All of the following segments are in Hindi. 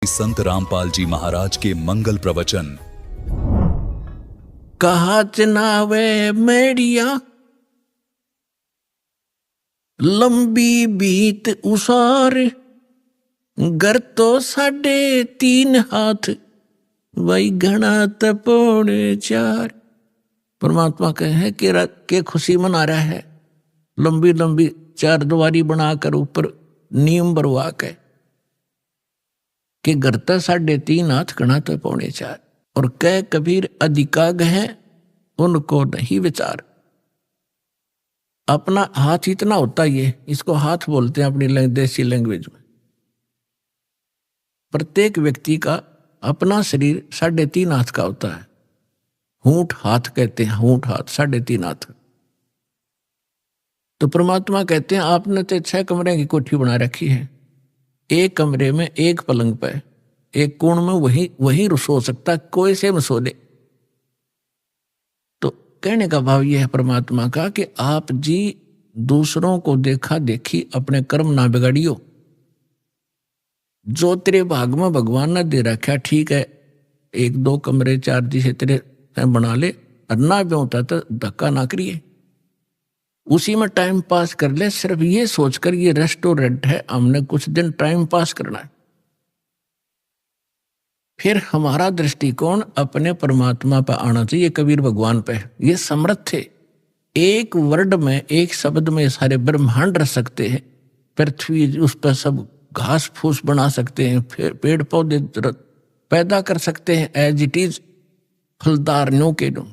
संत रामपाल जी महाराज के मंगल प्रवचन। कहा चनावे मेड़िया लंबी बीत उसार, घर तो 3.5 हाथ वही घना तपोड़े 4। परमात्मा कहे कि खुशी मना रहा है, लंबी लंबी 4 द्वारी बनाकर ऊपर नीम बरवा के कि घर तो 3.5 हाथ घना तपोड़े 4। और कह कबीर अधिकाग है उनको नहीं विचार। अपना हाथ इतना होता ही है, इसको हाथ बोलते हैं अपनी देसी लैंग्वेज में। प्रत्येक व्यक्ति का अपना शरीर 3.5 हाथ का होता है। हूंठ हाथ कहते हैं, हूंठ हाथ 3.5 हाथ। तो परमात्मा कहते हैं आपने तो 6 कमरे की कोठी बना रखी है, एक कमरे में एक पलंग पे एक कोण में वही सो सकता, कोई से में सो दे। तो कहने का भाव यह है परमात्मा का कि आप जी दूसरों को देखा देखी अपने कर्म ना बिगाड़ियो। जो तेरे भाग में भगवान ने दे रखा ठीक है, 1-2 कमरे 4 जिसे तेरे बना ले, और ना भी होता तो धक्का ना करिए, उसी में टाइम पास कर ले। सिर्फ ये सोचकर ये रेस्टोरेंट है, हमने कुछ दिन टाइम पास करना है। फिर हमारा दृष्टिकोण अपने परमात्मा पर आना चाहिए, कबीर भगवान पे। ये समर्थ थे, एक वर्ड में एक शब्द में सारे ब्रह्मांड रख सकते हैं। पृथ्वी उस पर सब घास फूस बना सकते हैं, फिर पेड़ पौधे पैदा कर सकते हैं एज इट इज, फलदार नो के नो,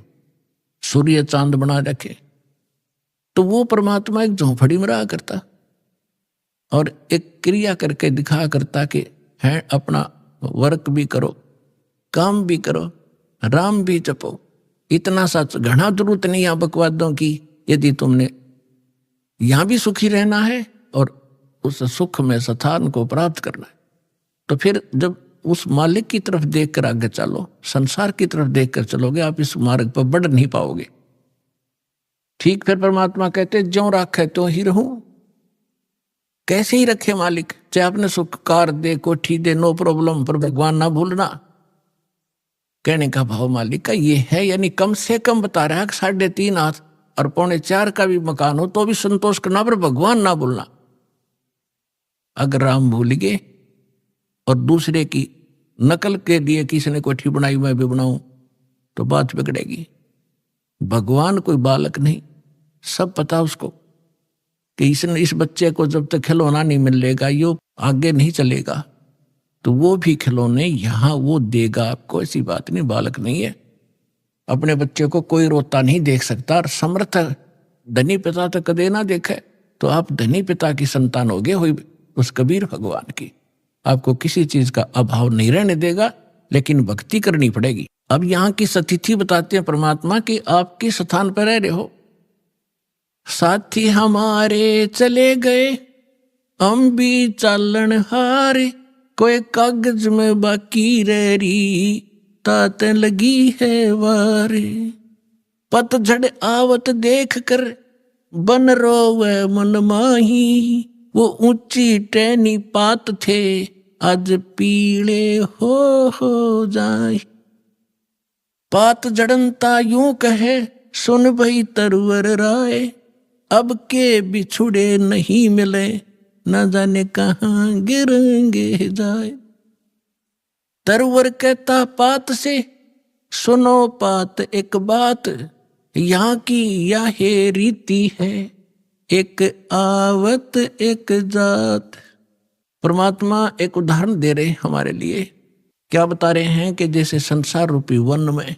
सूर्य चांद बना रखे। तो वो परमात्मा एक झोंपड़ी में रहा करता और एक क्रिया करके दिखा करता कि है अपना वर्क भी करो, काम भी करो, राम भी जपो। इतना सच घना जरूरत नहीं है बकवादों की। यदि तुमने यहां भी सुखी रहना है और उस सुख में स्थान को प्राप्त करना है, तो फिर जब उस मालिक की तरफ देखकर आगे चलो, संसार की तरफ देखकर चलोगे, आप इस मार्ग पर बढ़ नहीं पाओगे। ठीक फिर परमात्मा कहते ज्यों राखे त्यों ही रहूं। कैसे ही रखे मालिक, चाहे आपने सुख कार दे, कोठी दे, नो प्रॉब्लम, पर भगवान ना भूलना। कहने का भाव मालिक का ये है, यानी कम से कम बता रहा है कि 3.5 हाथ और 3.25 का भी मकान हो तो भी संतोष करना, पर भगवान ना भूलना। अगर राम भूल गए और दूसरे की नकल के लिए किसी ने कोठी बनाई मैं भी बनाऊं तो बात बिगड़ेगी। भगवान कोई बालक नहीं, सब पता उसको कि इस बच्चे को जब तक खिलौना नहीं मिलेगा यो आगे नहीं चलेगा, तो वो भी खिलौने यहाँ वो देगा आपको। ऐसी बात नहीं, बालक नहीं है। अपने बच्चे को कोई रोता नहीं देख सकता, और समर्थ धनी पिता तो कदे ना देखे, तो आप धनी पिता की संतान होगे हुई उस कबीर भगवान की। आपको किसी चीज का अभाव नहीं रहने देगा, लेकिन भक्ति करनी पड़ेगी। अब यहाँ की स्थिति बताते हैं परमात्मा कि आप किस स्थान पर रह रहे हो। साथी हमारे चले गए, हम भी चालन हारे, कोई कागज में बाकी रह रही, तात लगी है वारे। पतझड़ आवत देख कर बन रोवे मन माही, वो ऊंची टहनी पात थे आज पीले हो जाए। पात जड़नता यूं कहे सुन भई तरवर राय, अब के बिछुड़े नहीं मिले, न जाने कहाँ गिरेंगे जाए। तरवर कहता पात से सुनो पात एक बात, यहाँ की यह रीति है, एक आवत एक जात। परमात्मा एक उदाहरण दे रहे हमारे लिए। क्या बता रहे हैं कि जैसे संसार रूपी वन में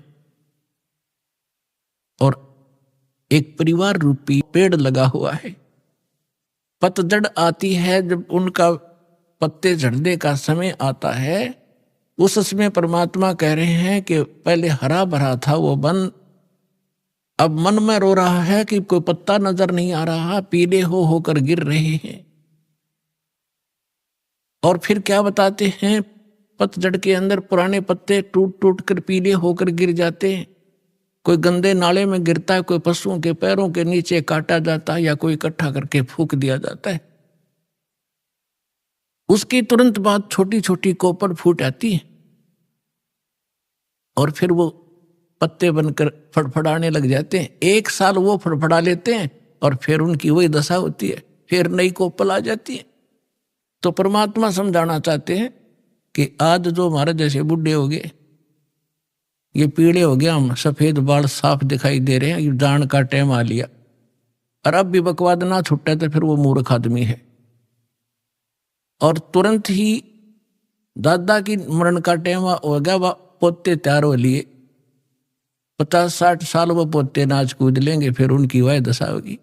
और एक परिवार रूपी पेड़ लगा हुआ है, पतझड़ आती है जब उनका पत्ते झड़ने का समय आता है, उस समय परमात्मा कह रहे हैं कि पहले हरा भरा था वो वन, अब मन में रो रहा है कि कोई पत्ता नजर नहीं आ रहा, पीले होकर गिर रहे हैं। और फिर क्या बताते हैं, पतझड़ के अंदर पुराने पत्ते टूट टूट कर पीले होकर गिर जाते हैं। कोई गंदे नाले में गिरता है, कोई पशुओं के पैरों के नीचे काटा जाता है, या कोई इकट्ठा करके फूंक दिया जाता है। उसकी तुरंत बाद छोटी छोटी कोपर फूट आती है और फिर वो पत्ते बनकर फड़फड़ाने लग जाते हैं। 1 साल वो फड़फड़ा लेते हैं और फिर उनकी वही दशा होती है, फिर नई कोपल आ जाती है। तो परमात्मा समझाना चाहते हैं कि आज जो हमारे जैसे बुढ़े हो गए, ये पीले हो गया, हम सफेद बाल साफ दिखाई दे रहे हैं, ये जान का टाइम आ लिया, और अब भी बकवाद ना छुट्टा तो फिर वो मूर्ख आदमी है। और तुरंत ही दादा की मरण का टाइम हो गया, वह पोते तैयार हो लिए, 50-60 साल वो पोते नाच कूद लेंगे, फिर उनकी वह दशा होगी।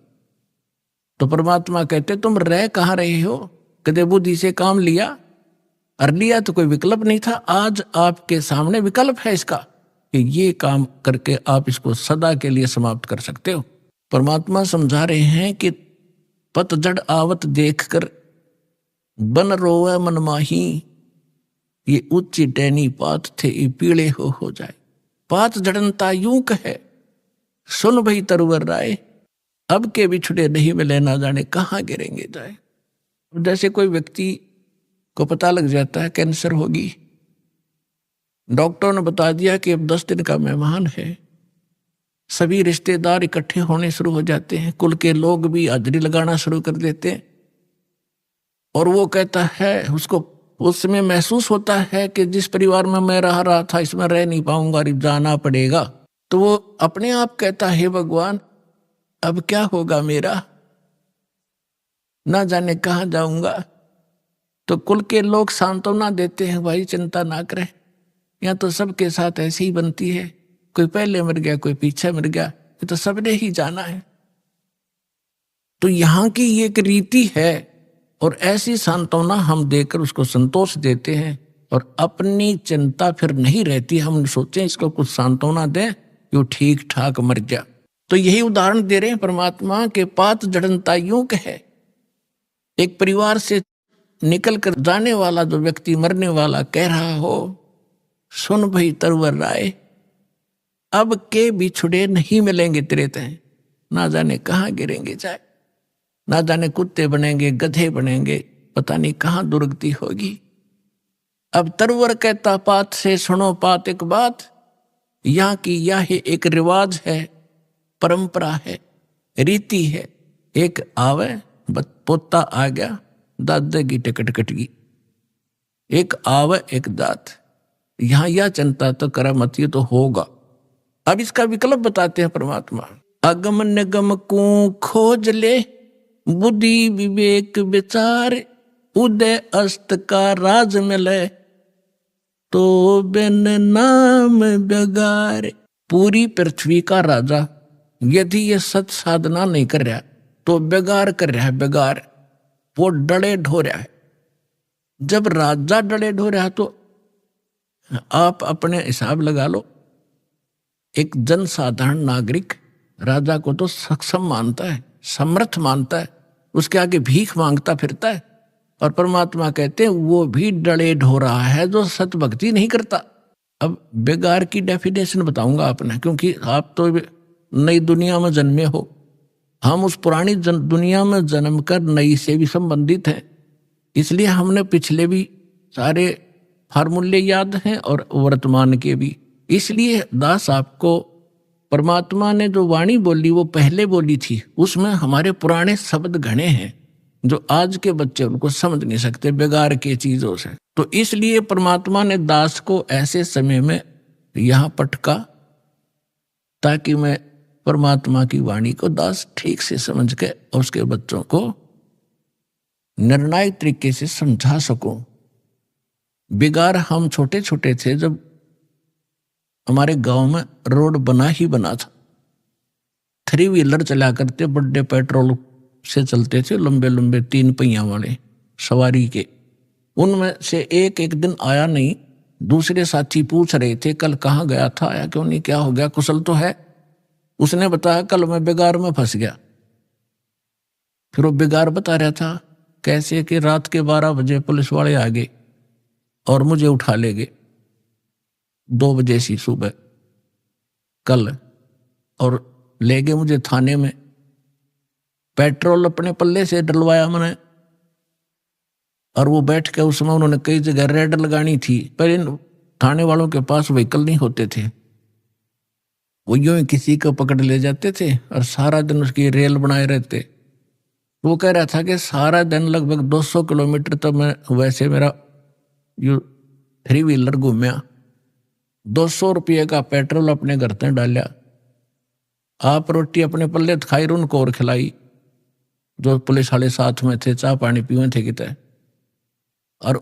तो परमात्मा कहते तुम रह कहाँ रहे हो, कदे बुद्धि से काम लिया, और लिया तो कोई विकल्प नहीं था। आज आपके सामने विकल्प है इसका कि ये काम करके आप इसको सदा के लिए समाप्त कर सकते हो। परमात्मा समझा रहे हैं कि पतझड़ आवत देखकर बन रोवे मन माही, ये ऊंची टहनी पात थे ये पीले हो जाए। पात जड़नता यूं कहे सुन भई तरवर राय, अब के बिछुड़े नहीं मिले ना जाने कहाँ गिरेंगे जाए। जैसे कोई व्यक्ति को पता लग जाता है कैंसर होगी, डॉक्टर ने बता दिया कि अब 10 दिन का मेहमान है, सभी रिश्तेदार इकट्ठे होने शुरू हो जाते हैं, कुल के लोग भी हाजिरी लगाना शुरू कर देते हैं, और वो कहता है उसको उस समय महसूस होता है कि जिस परिवार में मैं रह रहा था इसमें रह नहीं पाऊंगा, जाना पड़ेगा। तो वो अपने आप कहता है भगवान अब क्या होगा मेरा, ना जाने कहाँ जाऊंगा। तो कुल के लोग सांत्वना देते हैं, भाई चिंता ना करें, यहाँ तो सबके साथ ऐसे ही बनती है, कोई पहले मर गया कोई पीछे मर गया, ये तो सबने ही जाना है। तो यहाँ की ये एक रीति है, और ऐसी सांत्वना हम देकर उसको संतोष देते हैं, और अपनी चिंता फिर नहीं रहती। हम सोचें इसको कुछ सांत्वना दें कि वो ठीक ठाक मर जा। तो यही उदाहरण दे रहे हैं परमात्मा के पात जड़नता यूं कहे, एक परिवार से निकल कर जाने वाला जो व्यक्ति मरने वाला कह रहा हो सुन भई तरवर राय, अब के बिछुड़े नहीं मिलेंगे तेरे तय, ना जाने कहाँ गिरेंगे जाए, ना जाने कुत्ते बनेंगे गधे बनेंगे, पता नहीं कहाँ दुर्गति होगी। अब तरवर कहता पात से सुनो पात एक बात, यहाँ की यह एक रिवाज है, परंपरा है, रीति है। एक आवे पोता आ गया, दादा की टिकट कट गई, एक आवे एक दात, यहाँ यह चिंता तो करा मत, ये तो होगा। अब इसका विकल्प बताते हैं परमात्मा, अगम निगम को खोज ले बुद्धि विवेक विचार, उदय अस्त का राज मिले तो बिन नाम बेगार। पूरी पृथ्वी का राजा यदि ये सत साधना नहीं कर रहा तो बेगार कर रहा है, बेगार, वो डले ढो रहा है। जब राजा डले ढो रहा तो आप अपने हिसाब लगा लो, एक जनसाधारण नागरिक राजा को तो सक्षम मानता है, समर्थ मानता है, उसके आगे भीख मांगता फिरता है, और परमात्मा कहते हैं वो भी डले ढो रहा है जो सत भक्ति नहीं करता। अब बेगार की डेफिनेशन बताऊंगा आपने, क्योंकि आप तो नई दुनिया में जन्मे हो, हम उस पुरानी दुनिया में जन्म कर नई से भी संबंधित हैं, इसलिए हमने पिछले भी सारे फार्मूले याद हैं और वर्तमान के भी। इसलिए दास आपको परमात्मा ने जो वाणी बोली वो पहले बोली थी, उसमें हमारे पुराने शब्द घने हैं जो आज के बच्चे उनको समझ नहीं सकते बेगार के चीजों से। तो इसलिए परमात्मा ने दास को ऐसे समय में यहाँ पटका ताकि मैं परमात्मा की वाणी को दास ठीक से समझ के और उसके बच्चों को निर्णायक तरीके से समझा सकूं। बेगार हम छोटे छोटे थे जब हमारे गांव में रोड बना ही बना था, 3 व्हीलर चला करते, बड़े पेट्रोल से चलते थे, लंबे लंबे 3 पहिया वाले सवारी के। उनमें से एक दिन आया नहीं, दूसरे साथी पूछ रहे थे कल कहाँ गया था, आया क्यों नहीं, क्या हो गया, कुशल तो है। उसने बताया कल मैं बेगार में फंस गया। फिर वो बेगार बता रहा था कैसे कि रात के 12 बजे पुलिस वाले आ गए और मुझे उठा ले गए 2 बजे सी सुबह कल, और ले गए मुझे थाने में। पेट्रोल अपने पल्ले से डलवाया मैंने और वो बैठ के उस समय उन्होंने कई जगह रेड लगानी थी, पर इन थाने वालों के पास व्हीकल नहीं होते थे, वो यूं ही किसी को पकड़ ले जाते थे और सारा दिन उसकी रेल बनाए रहते। वो कह रहा था कि सारा दिन लगभग 200 किलोमीटर तो मैं वैसे मेरा यू 3 व्हीलर घूमया, 200 रुपये का पेट्रोल अपने घर से डाला, आप रोटी अपने पल्ले खाई उनको और खिलाई, जो पुलिस वाले साथ में थे चाय पानी पीवे थे कितने। और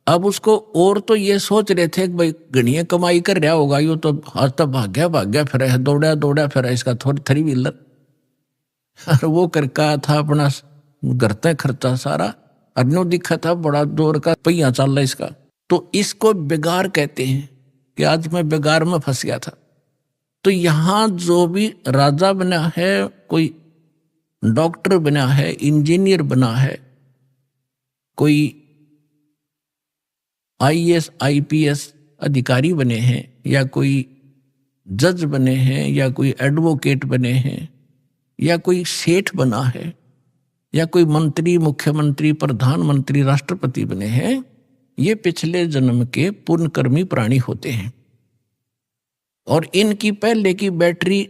अब उसको और तो ये सोच रहे थे कि भाई गणिया कमाई कर रहा होगा, यो तो आज तक भाग्या फिर है, दौड़ा फिर है इसका 3 व्हीलर। और वो कर कहा था अपना घर तक खर्चा सारा, और दिखा था बड़ा जोर का पहिया चल रहा इसका। तो इसको बेगार कहते हैं कि आज मैं बेगार में फंस गया था। तो यहाँ जो भी राजा बना है, कोई डॉक्टर बना है, इंजीनियर बना है, कोई IAS IPS अधिकारी बने हैं, या कोई जज बने हैं, या कोई एडवोकेट बने हैं, या कोई सेठ बना है, या कोई मंत्री, मुख्यमंत्री, प्रधानमंत्री, राष्ट्रपति बने हैं, ये पिछले जन्म के पुण्यकर्मी प्राणी होते हैं। और इनकी पहले की बैटरी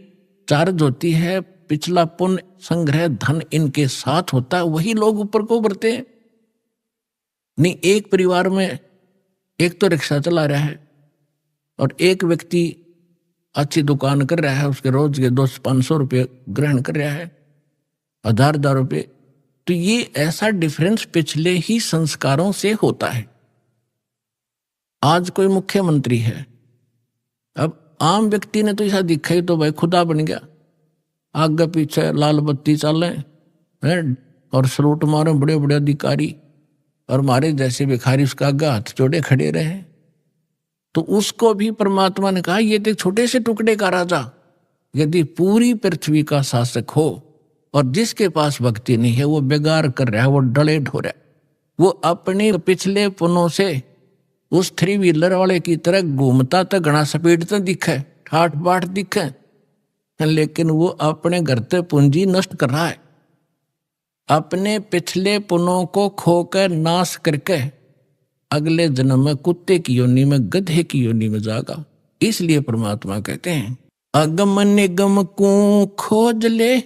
चार्ज होती है, पिछला पुण्य संग्रह धन इनके साथ होता है, वही लोग ऊपर को उभरते हैं। नहीं, एक परिवार में एक तो रिक्शा चला रहा है और एक व्यक्ति अच्छी दुकान कर रहा है, उसके रोज के 200-500 रुपये ग्रहण कर रहा है, 1000 रुपये। तो ये ऐसा डिफरेंस पिछले ही संस्कारों से होता है। आज कोई मुख्यमंत्री है, अब आम व्यक्ति ने तो ऐसा दिखा ही तो भाई खुदा बन गया, आगे पीछे लाल बत्ती चले हैं और सलूट मारे बड़े बड़े अधिकारी, और हमारे जैसे भिखारी उसका आगे हाथ जोड़े खड़े रहे। तो उसको भी परमात्मा ने कहा ये एक छोटे से टुकड़े का राजा यदि पूरी पृथ्वी का शासक हो और जिसके पास भक्ति नहीं है वो बेगार कर रहा है, वो डले ढो रहा है, वो अपने पिछले पुनों से उस 3 व्हीलर वाले की तरह घूमता तो घना स्पीड तो दिखे, ठाठ बाट दिखे, लेकिन वो अपने घर से पूंजी नष्ट कर रहा है, अपने पिछले पुनों को खोकर नाश करके अगले जन्म में कुत्ते की योनि में, गधे की योनि में जागा। इसलिए परमात्मा कहते हैं अगम निगम को खोज ले,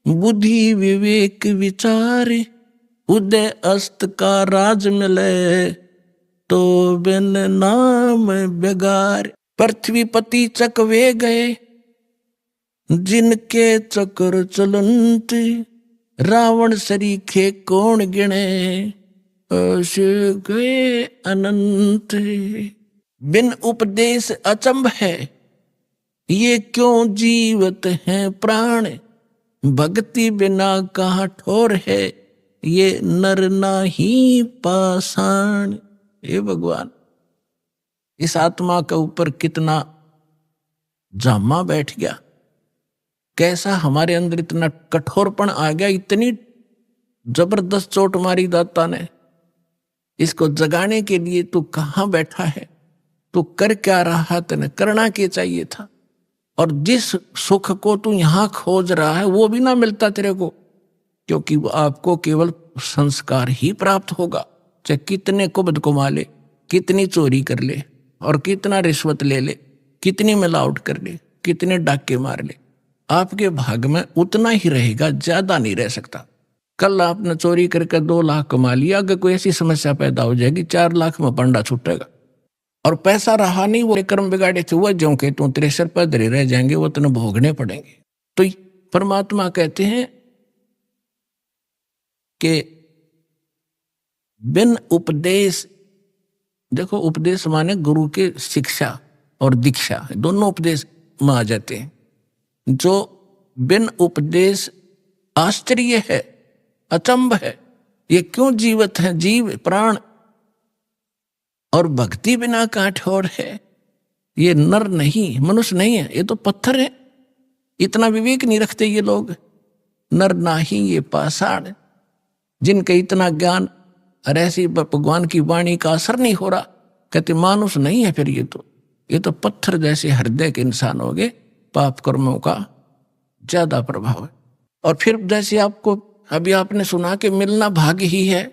बुद्धि विवेक विचार, उदय अस्त का राज मिले, तो बिन नाम बेगार। पृथ्वी पति चकवे गए, जिनके चक्र चलंत, रावण सरीखे कौन गिने, ऐसे गए अनंत। बिन उपदेश अचंभ है, ये क्यों जीवत हैं प्राण, भक्ति बिना कहाँ ठोर है, ये नर नाही पाषाण। हे भगवान, इस आत्मा के ऊपर कितना जामा बैठ गया, कैसा हमारे अंदर इतना कठोरपन आ गया, इतनी जबरदस्त चोट मारी दाता ने। इसको जगाने के लिए तू कहाँ बैठा है, तू कर क्या रहा, तेने करना क्या चाहिए था। और जिस सुख को तू यहाँ खोज रहा है वो भी ना मिलता तेरे को, क्योंकि वो आपको केवल संस्कार ही प्राप्त होगा। चाहे कितने कुबद कमा ले, कितनी चोरी कर ले, और कितना रिश्वत ले ले, कितनी मिलावट कर ले, कितने डाके मार ले, आपके भाग में उतना ही रहेगा, ज्यादा नहीं रह सकता। कल आपने चोरी करके 2 लाख कमा लिया, अगर कोई ऐसी समस्या पैदा हो जाएगी 4 लाख में पंडा छूटेगा, और पैसा रहा नहीं, वो कर्म बिगाड़े थे वो जो के तू 63 पर धरे रह जाएंगे, वो तेने भोगने पड़ेंगे। तो परमात्मा कहते हैं कि बिन उपदेश, देखो उपदेश माने गुरु के शिक्षा और दीक्षा, दोनों उपदेश में आ जाते हैं। जो बिन उपदेश आश्चर्य है, अचंभ है, ये क्यों जीवत है, जीव प्राण, और भक्ति बिना काठोर है, ये नर नहीं, मनुष्य नहीं है, ये तो पत्थर है। इतना विवेक नहीं रखते ये लोग। नर नाही ये पाषाण, जिनका इतना ज्ञान और ऐसी भगवान की वाणी का असर नहीं हो रहा, कहते मानुष नहीं है फिर ये तो पत्थर जैसे हृदय के इंसान हो गए। पाप कर्मों का ज्यादा प्रभाव है। और फिर जैसे आपको अभी आपने सुना कि मिलना भाग्य ही है,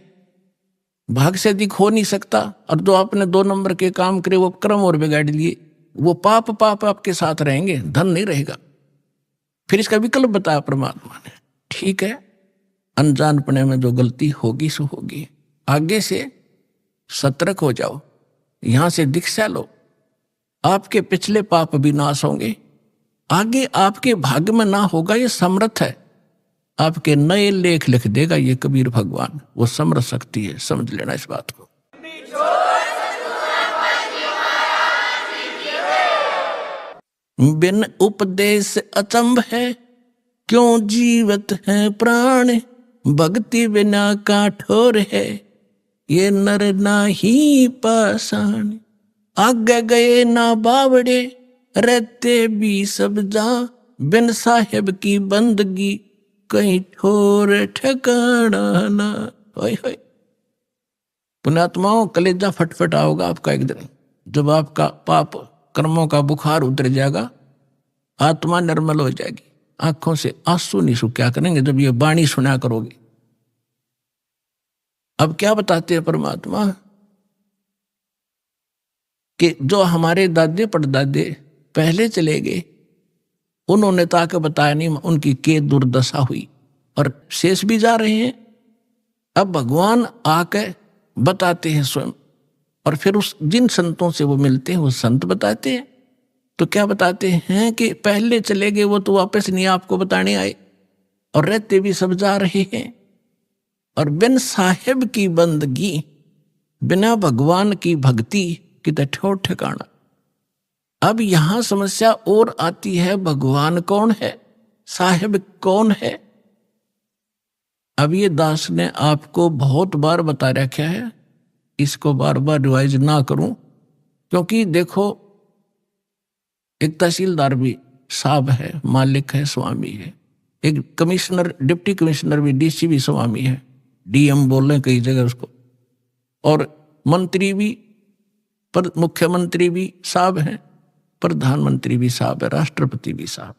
भाग से अधिक हो नहीं सकता। और जो आपने 2 नंबर के काम करे वो कर्म और बिगाड़ लिए, वो पाप पाप आपके साथ रहेंगे, धन नहीं रहेगा। फिर इसका विकल्प बताया परमात्मा ने, ठीक है अनजानपने में जो गलती होगी सो होगी, आगे से सतर्क हो जाओ, यहां से दीक्षा लो, आपके पिछले पाप भी नाश होंगे, आगे आपके भाग्य में ना होगा, ये समर्थ है, आपके नए लेख लिख देगा ये कबीर भगवान, वो समर्थ शक्ति है, समझ लेना इस बात को। बिन उपदेश अचंभ है, क्यों जीवत है प्राण, भक्ति बिना काठोर है, ये नर नाही पाषाण। आगे गए ना बावड़े, रहते भी सब जा, बिन साहेब की बंदगी, कहीं ठोर ठिकाना ना। होय होय पुण्यात्माओं, कलेजा फटफटा होगा आपका एक दिन, जब आपका पाप कर्मों का बुखार उतर जाएगा, आत्मा निर्मल हो जाएगी, आंखों से आंसू नहीं सूख, क्या करेंगे जब ये वाणी सुना करोगे। अब क्या बताते हैं परमात्मा कि जो हमारे दादे परदादे पहले चले गए, उन्होंने तो आके बताया नहीं उनकी के दुर्दशा हुई, और शेष भी जा रहे हैं। अब भगवान आके बताते हैं स्वयं, और फिर उस जिन संतों से वो मिलते हैं वो संत बताते हैं। तो क्या बताते हैं कि पहले चले गए वो तो वापस नहीं आपको बताने आए, और रहते भी सब जा रहे हैं, और बिन साहेब की बंदगी, बिना भगवान की भक्ति की ठोर ठिकाना। अब यहां समस्या और आती है, भगवान कौन है, साहेब कौन है। अब ये दास ने आपको बहुत बार बता रखा है, इसको बार बार रिवाइज ना करूं, क्योंकि देखो एक तहसीलदार भी साहब है, मालिक है, स्वामी है, एक कमिश्नर डिप्टी कमिश्नर भी डीसी भी स्वामी है, डीएम बोल रहे कई जगह उसको, और मंत्री भी, पर मुख्यमंत्री भी साहब हैं, प्रधानमंत्री भी साहब है, राष्ट्रपति भी साहब।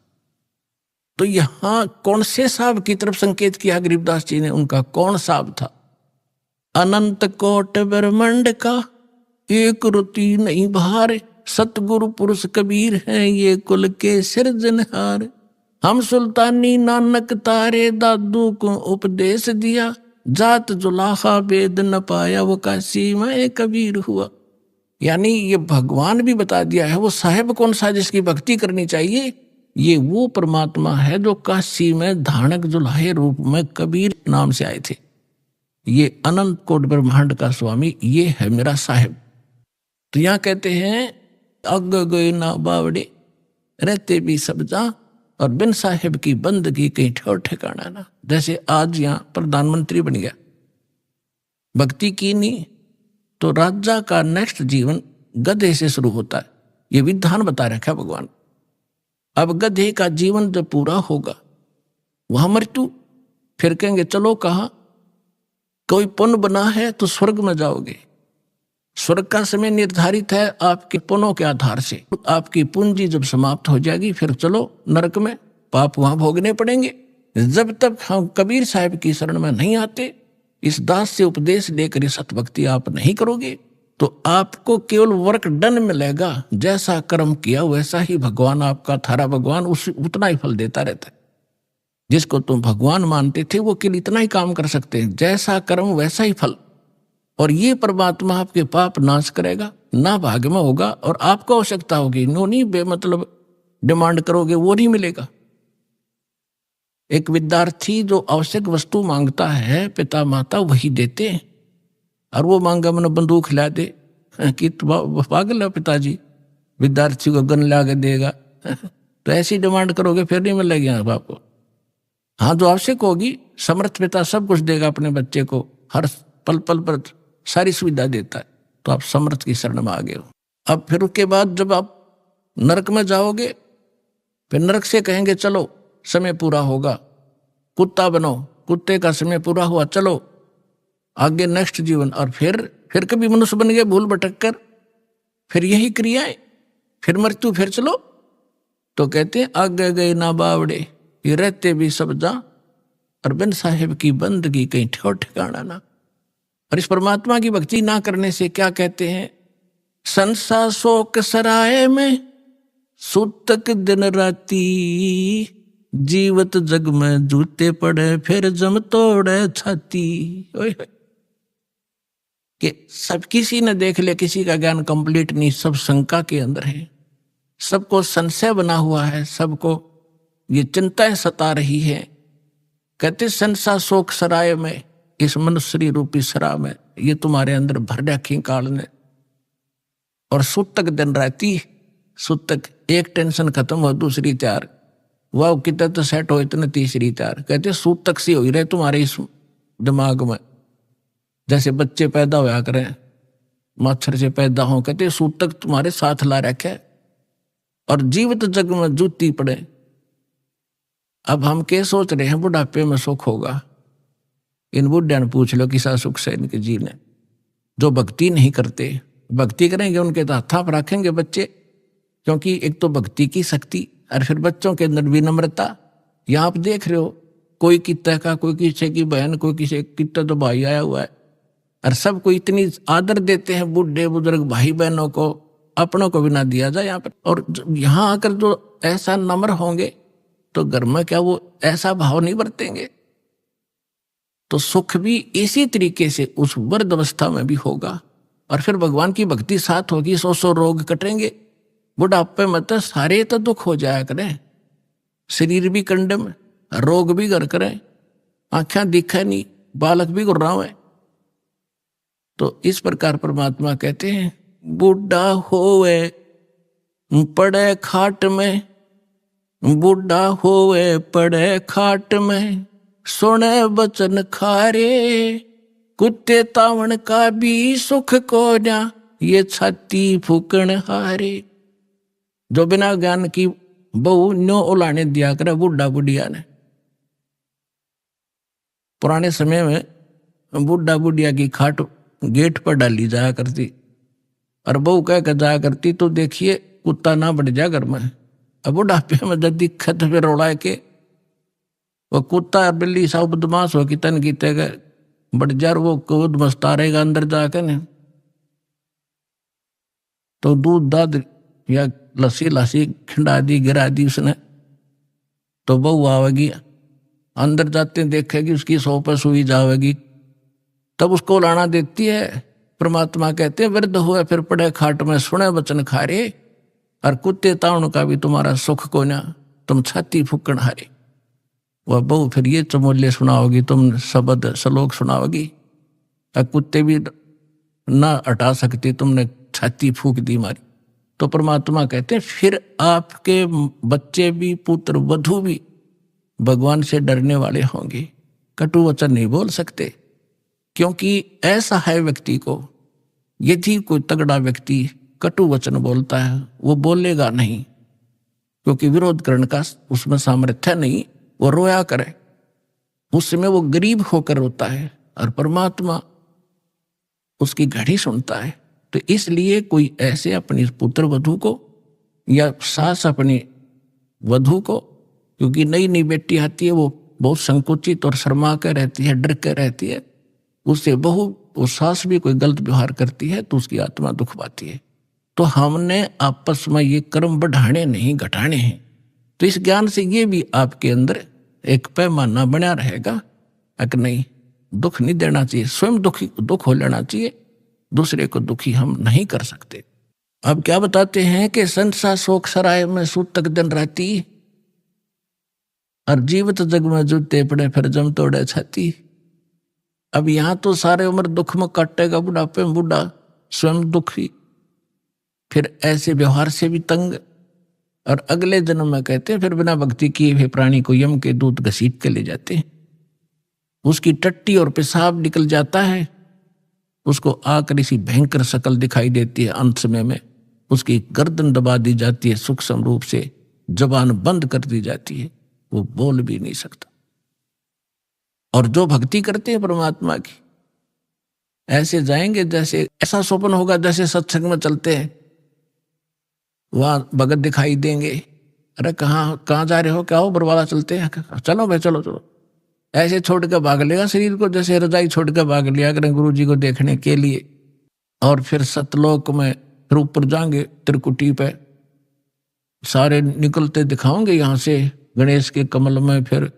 तो यहां कौन से साहब की तरफ संकेत किया गरीबदास जी ने, उनका कौन साहब था। अनंत कोट ब्रह्मांड का एक रुति नहीं भार, सतगुरु पुरुष कबीर हैं ये कुल के सिरजनहार। हम सुल्तानी नानक तारे दादू को उपदेश दिया, जात जुलाहा वेद न पाया वो काशी में कबीर हुआ। यानी ये भगवान भी बता दिया है वो साहेब कौन सा जिसकी भक्ति करनी चाहिए, ये वो परमात्मा है जो काशी में धानक जुलाहे रूप में कबीर नाम से आए थे। ये अनंत कोट ब्रह्मांड का स्वामी, ये है मेरा साहेब। तो यहां कहते हैं अग गए ना बावड़े, रहते भी सब जा, और बिन साहेब की बंदगी कहीं ठोर ठिकाना ना। जैसे आज यहां प्रधानमंत्री बन गया, भक्ति की नहीं तो राजा का नेक्स्ट जीवन गधे से शुरू होता है, ये विधान बता रखा है भगवान। अब गधे का जीवन जब पूरा होगा वहां मृत्यु, फिर कहेंगे चलो कहा कोई पुण्य बना है तो स्वर्ग में जाओगे। स्वर्ग का समय निर्धारित है आपके पुण्यों के आधार से, आपकी पूंजी जब समाप्त हो जाएगी फिर चलो नरक में, पाप वहां भोगने पड़ेंगे। जब तक हम कबीर साहब की शरण में नहीं आते, इस दास से उपदेश लेकर सतभक्ति आप नहीं करोगे, तो आपको केवल वर्क डन मिलेगा, जैसा कर्म किया वैसा ही भगवान आपका थारा भगवान उतना ही फल देता रहता है। जिसको तुम भगवान मानते थे वो केवल इतना ही काम कर सकते हैं, जैसा कर्म वैसा ही फल। और ये परमात्मा आपके पाप नाश करेगा, ना भाग्य में होगा, और आपको आवश्यकता होगी नो नहीं बेमतलब डिमांड करोगे वो नहीं मिलेगा। एक विद्यार्थी जो आवश्यक वस्तु मांगता है पिता माता वही देते हैं, और वो मांगा मैंने बंदूक ला दे कि पागल है पिताजी, विद्यार्थी को गन ला के देगा तो ऐसी डिमांड करोगे फिर नहीं मिलेगी आपको। हाँ जो आवश्यक होगी, समर्थ पिता सब कुछ देगा अपने बच्चे को, हर पल पल पर सारी सुविधा देता है, तो आप समर्थ की शरण में आ गए हो। अब फिर उसके बाद जब आप नरक में जाओगे, फिर नरक से कहेंगे चलो समय पूरा होगा, कुत्ता बनो, कुत्ते का समय पूरा हुआ, चलो आगे नेक्स्ट जीवन। और फिर कभी मनुष्य बन गए भूल भटक कर, फिर यही क्रियाएं, फिर मृत्यु, फिर चलो। तो कहते हैं आगे गए ना बावड़े, ये रहते भी सब जा, और बिन साहेब की बंदगी कहीं ठोर ठिकाना ना। और इस परमात्मा की भक्ति ना करने से क्या कहते हैं, संसा शोक सराय में सूतक दिन राती, जीवत जग में जूते पड़े फिर जम तोड़े छाती। ओए होए। कि सब किसी ने देख ले, किसी का ज्ञान कंप्लीट नहीं, सब शंका के अंदर है, सबको संशय बना हुआ है, सबको ये चिंताएं सता रही है। कहते संसा शोक सराय में, इस मनुष्य रूपी सरा में ये तुम्हारे अंदर भर रखी काल ने। और सूतक दिन राती, सूतक एक टेंशन खत्म हो दूसरी तैयार, वाह कितना तो सेट हो इतने तीसरी तैयार। कहते सूतक सी हो रहे तुम्हारे इस दिमाग में, जैसे बच्चे पैदा होया करें मच्छर से पैदा हो, कहते सूतक तुम्हारे साथ ला रखे और जीवित जग में जूती पड़े। अब हम क्या सोच रहे हैं बुढ़ापे में सुख होगा, इन बुढ़िया ने पूछ लो किसा सुख से इनके जीने। जो भक्ति नहीं करते, भक्ति करेंगे उनके तो हाथ पर रखेंगे बच्चे, क्योंकि एक तो भक्ति की शक्ति और फिर बच्चों के अंदर विनम्रता। यहाँ आप देख रहे हो कोई कितना का, कोई किसी की बहन, कोई किसी कितना तो भाई आया हुआ है, और सबको इतनी आदर देते हैं, बूढ़े बुजुर्ग भाई बहनों को, अपनों को भी ना दिया जाए यहाँ पर। और यहाँ आकर जो ऐसा नम्र होंगे तो घर में क्या वो ऐसा भाव नहीं बरतेंगे, तो सुख भी इसी तरीके से उस वृद्ध अवस्था में भी होगा। और फिर भगवान की भक्ति साथ होगी, 100 रोग कटेंगे। बुढ़ापे में तो सारे तो दुख हो जाया करें, शरीर भी कंडम, रोग भी घर करें, आंखें दिखे नहीं, बालक भी गुर्राव है। तो इस प्रकार परमात्मा कहते हैं बूढ़ा होवे पड़े खाट में, बूढ़ा होवे पड़े खाट में, सुने बचन खारे, कुत्ते तावण का भी सुख को ना, ये छाती फूकण हारे। जो बिना ज्ञान की बहु न्यो उलाने दिया करे बूढ़ा बुढ़िया ने। पुराने समय में बूढ़ा बुढ़िया की खाट गेट पर डाली जाया करती, और बहू कह कर जाया करती तो देखिए कुत्ता ना बढ़ जाए घर में। अब बुढ़ापे में जब दिक्कत फिर रोड़ा के वो कुत्ता बिल्ली सब बदमाश हो कि तन गीते गए बढ़ जार, वो कूद मस्ता रहेगा अंदर जाकर ने, तो दूध दाद या लस्सी लस्सी खिंडा दी गिरा दी उसने, तो बहू आवेगी अंदर जाते देखेगी उसकी सौ पर सुई जावेगी, तब उसको लाना देती है। परमात्मा कहते हैं वृद्ध हुए फिर पड़े खाट में, सुने वचन खारे, और कुत्ते ताउन का भी तुम्हारा सुख को ना, तुम छाती फूकण हारे। वह बहू फिर ये चमोले सुनाओगी, तुम शब्द श्लोक सुनाओगी, और कुत्ते भी ना हटा सकती, तुमने छाती फूक दी मारी। तो परमात्मा कहते हैं फिर आपके बच्चे भी, पुत्र वधू भी भगवान से डरने वाले होंगे, कटु वचन नहीं बोल सकते। क्योंकि ऐसा है व्यक्ति को, यदि कोई तगड़ा व्यक्ति कटु वचन बोलता है वो बोलेगा नहीं, क्योंकि विरोध करने का उसमें सामर्थ्य नहीं, वो रोया करे, उसमें वो गरीब होकर रोता है, और परमात्मा उसकी घड़ी सुनता है। तो इसलिए कोई ऐसे अपनी पुत्र वधू को या सास अपनी वधू को, क्योंकि नई नई बेटी आती है वो बहुत संकुचित और शर्मा कर रहती है, डर कर रहती है, उससे बहू वो सास भी कोई गलत व्यवहार करती है तो उसकी आत्मा दुख पाती है। तो हमने आपस में ये कर्म बढ़ाने नहीं घटाने हैं। तो इस ज्ञान से ये भी आपके अंदर एक पैमाना बना रहेगा कि नहीं, दुख नहीं देना चाहिए, स्वयं दुख हो लेना चाहिए, दूसरे को दुखी हम नहीं कर सकते। अब क्या बताते हैं कि संसा शोक सराय में सूतक दिन राती, और जीवित जग में जूते पड़े फिर जम तोड़े छाती। अब यहां तो सारे उम्र दुख में काटेगा, बुढ़ापे में बूढ़ा स्वयं दुखी, फिर ऐसे व्यवहार से भी तंग, और अगले जन्म में कहते हैं फिर बिना भक्ति किए हुए प्राणी को यम के दूत घसीट के ले जाते हैं, उसकी टट्टी और पेशाब निकल जाता है, उसको आकर इसी भयंकर शकल दिखाई देती है। अंत समय में उसकी गर्दन दबा दी जाती है, सूक्ष्म रूप से जबान बंद कर दी जाती है, वो बोल भी नहीं सकता। और जो भक्ति करते हैं परमात्मा की, ऐसे जाएंगे जैसे, ऐसा स्वप्न होगा जैसे सत्संग में चलते हैं, वहां भगत दिखाई देंगे, अरे कहाँ जा रहे हो, क्या हो, बरवाला चलते हैं, चलो भाई चलो चलो, ऐसे छोड़ कर भाग लेगा शरीर को, जैसे रजाई छोड़ कर भाग लिया करें गुरु जी को देखने के लिए। और फिर सतलोक में फिर ऊपर जाएंगे त्रिकुटी पे, सारे निकलते दिखाओगे यहाँ से गणेश के कमल में, फिर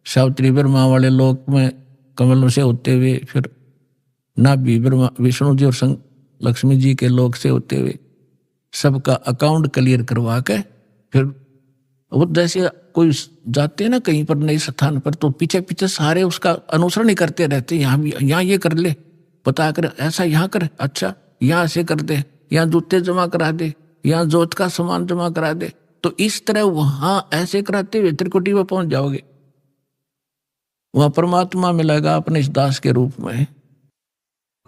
सावित्री ब्रह्मा वाले लोक में कमल से होते हुए, फिर नाभि ब्रह्मा विष्णु जी और लक्ष्मी जी के लोक से होते हुए सबका अकाउंट क्लियर करवा के फिर वो जैसे कोई जाते हैं ना कहीं पर नए स्थान पर, तो पीछे पीछे सारे उसका अनुसरण ही करते रहते, यहाँ भी यहाँ ये कर ले, पता कर ऐसा यहाँ कर, अच्छा यहाँ से कर दे, यहाँ जूते जमा करा दे, यहाँ जोत का सामान जमा करा दे। तो इस तरह वहां ऐसे कराते हुए त्रिकुटी में पहुंच जाओगे, वहां परमात्मा मिलेगा अपने इस दास के रूप में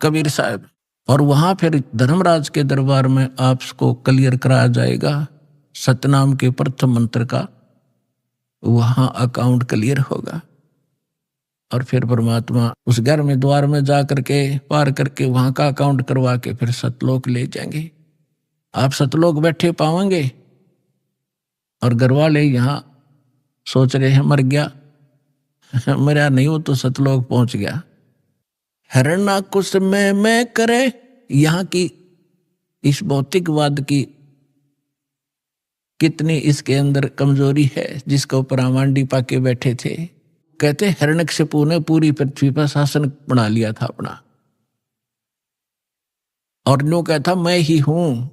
कबीर साहब। और वहां फिर धर्मराज के दरबार में आपको क्लियर कराया जाएगा सतनाम के प्रथम मंत्र का, वहां अकाउंट क्लियर होगा। और फिर परमात्मा उस घर में द्वार में जा करके पार करके वहां का अकाउंट करवा के फिर सतलोक ले जाएंगे। आप सतलोक बैठे पाओगे और घर वाले यहाँ सोच रहे हैं मर गया, मरा नहीं हो तो सतलोक पहुंच गया। हरना कुछ में मैं करे, यहाँ की इस भौतिकवाद की कितनी इसके अंदर कमजोरी है, जिसके ऊपर आमांडी पाके बैठे थे। कहते हिरण्यकशिपु ने पूरी पृथ्वी पर शासन बना लिया था अपना, और न्यू कहता मैं ही हूं,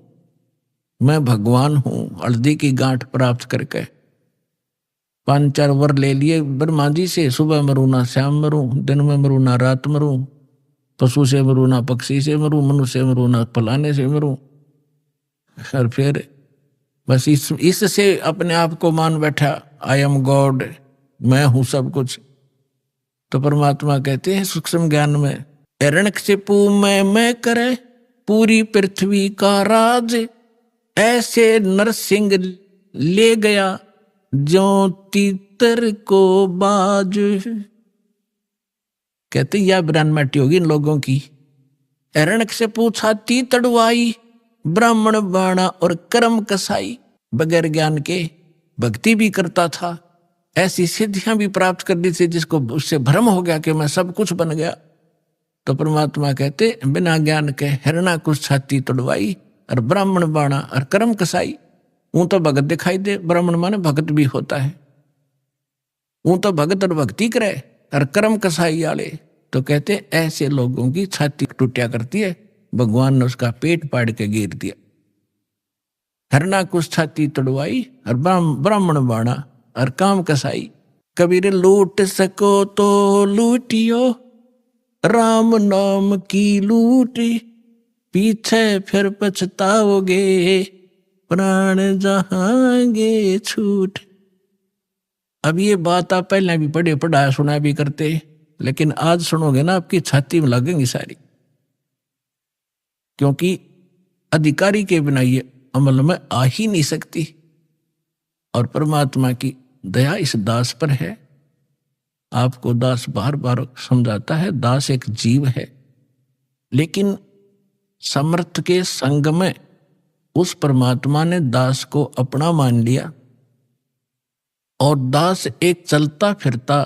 मैं भगवान हूं। हल्दी की गांठ प्राप्त करके 5-4 वर ले लिए ब्रह्मा जी से, सुबह मरूं ना शाम मरूं, दिन में मरूं ना रात मरूं, पशु से मरूं ना पक्षी से मरूं, मनुष्य से मरूं ना फलाने से मरूं। और फिर बस इससे अपने आप को मान बैठा, आई एम गॉड, मैं हूं सब कुछ। तो परमात्मा कहते हैं सूक्ष्म ज्ञान में, हिरण्यकशिपु में मैं करे पूरी पृथ्वी का राज, ऐसे नरसिंह ले गया जो तीतर को बाज। कहते यह ब्रह्मटी होगी इन लोगों की। हिरण्यकशिपु छाती तड़वाई, ब्राह्मण बाणा और कर्म कसाई, बगैर ज्ञान के भक्ति भी करता था, ऐसी सिद्धियां भी प्राप्त कर दी थी जिसको उससे भ्रम हो गया कि मैं सब कुछ बन गया। तो परमात्मा कहते बिना ज्ञान के हिरणा कुछ छाती तोड़वाई और ब्राह्मण बाणा और कर्म कसाई। ऊं तो भगत दिखाई दे, ब्राह्मण माने भगत भी होता है, ऊं तो भगत और भक्ति करे, और कर्म कसाई वाले तो कहते ऐसे लोगों की छाती टूटिया करती है, भगवान ने उसका पेट पाड़ के गिर दिया। हरना कुछ छाती तोड़वाई और ब्राह्मण बाणा और काम कसाई। कबीर लूट सको तो लूटियो, राम नाम की लूट, पीछे फिर पछताओगे, प्राण जहांगे छूट। अब ये बात आप पहले भी पढ़े पढ़ाया सुना भी करते, लेकिन आज सुनोगे ना आपकी छाती में लगेंगी सारी, क्योंकि अधिकारी के बिना ये अमल में आ ही नहीं सकती। और परमात्मा की दया इस दास पर है। आपको दास बार बार समझाता है, दास एक जीव है, लेकिन समर्थ के संग में उस परमात्मा ने दास को अपना मान लिया, और दास एक चलता फिरता